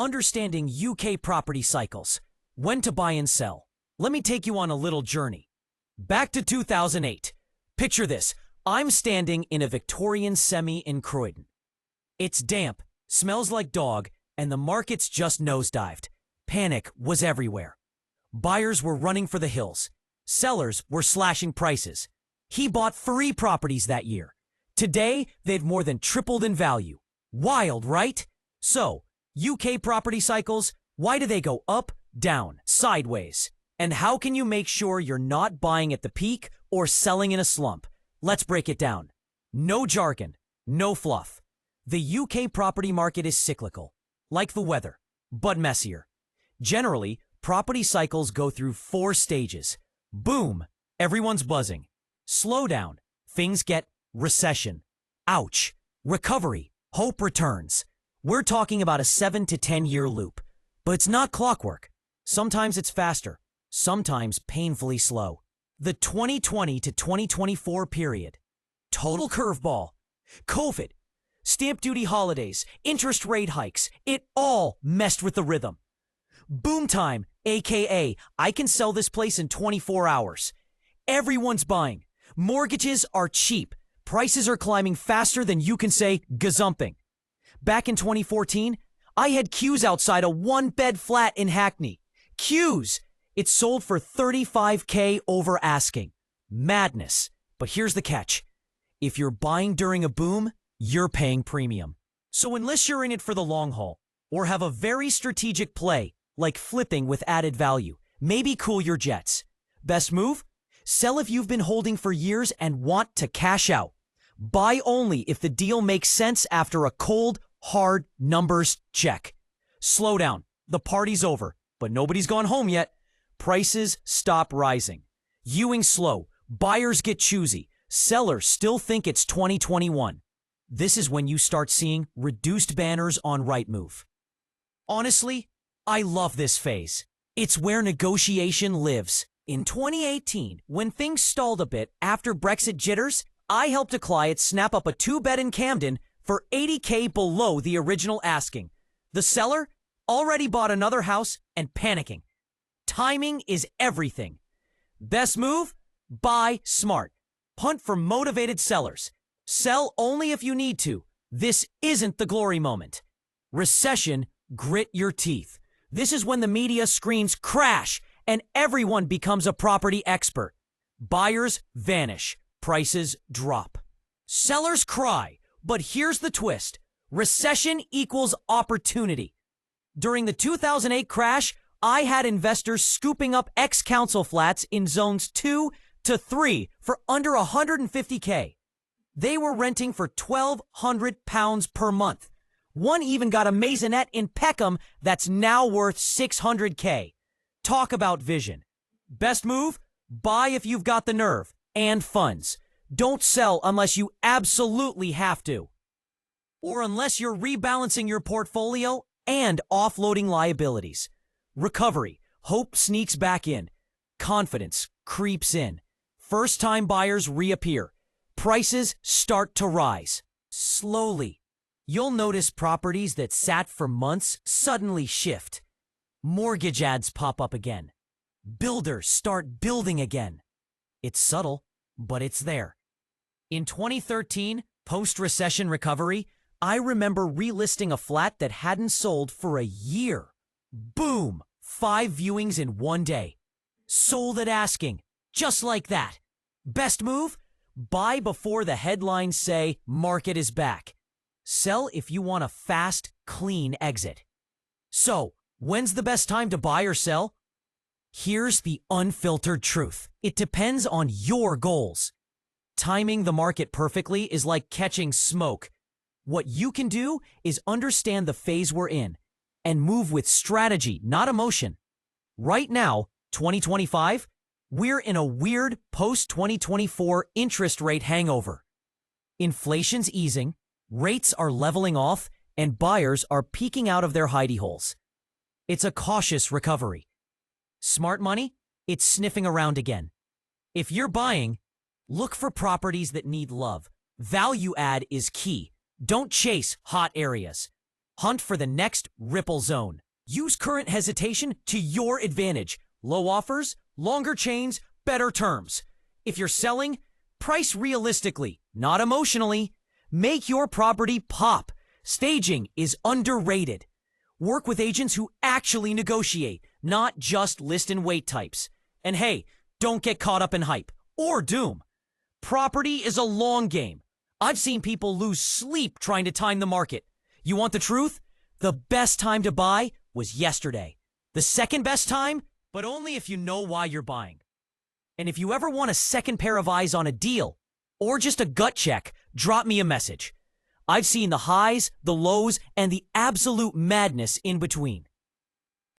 Understanding UK property cycles, when to buy and sell. Let me take you on a little journey. Back to 2008. Picture this. I'm standing in a Victorian semi in Croydon. It's damp, smells like dog, and the market's just nosedived. Panic was everywhere. Buyers were running for the hills. Sellers were slashing prices. He bought 3 properties that year. Today, they've more than tripled in value. Wild, right? So, UK property cycles, why do they go up, down, sideways? And how can you make sure you're not buying at the peak or selling in a slump? Let's break it down. No jargon, no fluff. The UK property market is cyclical, like the weather, but messier. Generally, property cycles go through 4 stages. Boom, everyone's buzzing. Slowdown, things get recession. Ouch, recovery, hope returns. We're talking about a 7 to 10 year loop. But it's not clockwork. Sometimes it's faster, sometimes painfully slow. The 2020 to 2024 period. Total curveball. COVID, stamp duty holidays, interest rate hikes, it all messed with the rhythm. Boom time, aka I can sell this place in 24 hours. Everyone's buying. Mortgages are cheap. Prices are climbing faster than you can say gazumping. Back in 2014, I had queues outside a 1-bed flat in Hackney. Queues! It sold for $35K over asking. Madness. But here's the catch. If you're buying during a boom, you're paying premium. So unless you're in it for the long haul, or have a very strategic play, like flipping with added value, maybe cool your jets. Best move? Sell if you've been holding for years and want to cash out. Buy only if the deal makes sense after a cold, hard numbers check. Slow down. The party's over, but nobody's gone home yet. Prices stop rising. Viewing slow. Buyers get choosy. Sellers still think it's 2021. This is when you start seeing reduced banners on Rightmove. Honestly, I love this phase. It's where negotiation lives. In 2018, when things stalled a bit after Brexit jitters, I helped a client snap up a 2-bed in Camden for $80K below the original asking. The seller already bought another house and panicking. Timing is everything. Best move? Buy smart. Hunt for motivated sellers. Sell only if you need to. This isn't the glory moment. Recession, grit your teeth. This is when the media screens crash and everyone becomes a property expert. Buyers vanish. Prices drop. Sellers cry. But here's the twist. Recession equals opportunity. During the 2008 crash, I had investors scooping up ex-council flats in zones 2 to 3 for under $150K. They were renting for £1,200 per month. One even got a maisonette in Peckham that's now worth $600K. Talk about vision. Best move? Buy if you've got the nerve and funds. Don't sell unless you absolutely have to. Or unless you're rebalancing your portfolio and offloading liabilities. Recovery. Hope sneaks back in. Confidence creeps in. First-time buyers reappear. Prices start to rise. Slowly. You'll notice properties that sat for months suddenly shift. Mortgage ads pop up again. Builders start building again. It's subtle, but it's there. In 2013, post-recession recovery, I remember relisting a flat that hadn't sold for a year. Boom! 5 viewings in one day. Sold at asking. Just like that. Best move? Buy before the headlines say market is back. Sell if you want a fast, clean exit. So, when's the best time to buy or sell? Here's the unfiltered truth. It depends on your goals. Timing the market perfectly is like catching smoke. What you can do is understand the phase we're in and move with strategy, not emotion. Right now, 2025, we're in a weird post-2024 interest rate hangover. Inflation's easing, rates are leveling off, and buyers are peeking out of their hidey holes. It's a cautious recovery. Smart money? It's sniffing around again. If you're buying, look for properties that need love. Value add is key. Don't chase hot areas. Hunt for the next ripple zone. Use current hesitation to your advantage. Low offers, longer chains, better terms. If you're selling, price realistically, not emotionally. Make your property pop. Staging is underrated. Work with agents who actually negotiate, not just list and wait types. And hey, don't get caught up in hype or doom. Property is a long game. I've seen people lose sleep trying to time the market. You want the truth? The best time to buy was yesterday. The second best time, but only if you know why you're buying. And if you ever want a second pair of eyes on a deal, or just a gut check, drop me a message. I've seen the highs, the lows, and the absolute madness in between.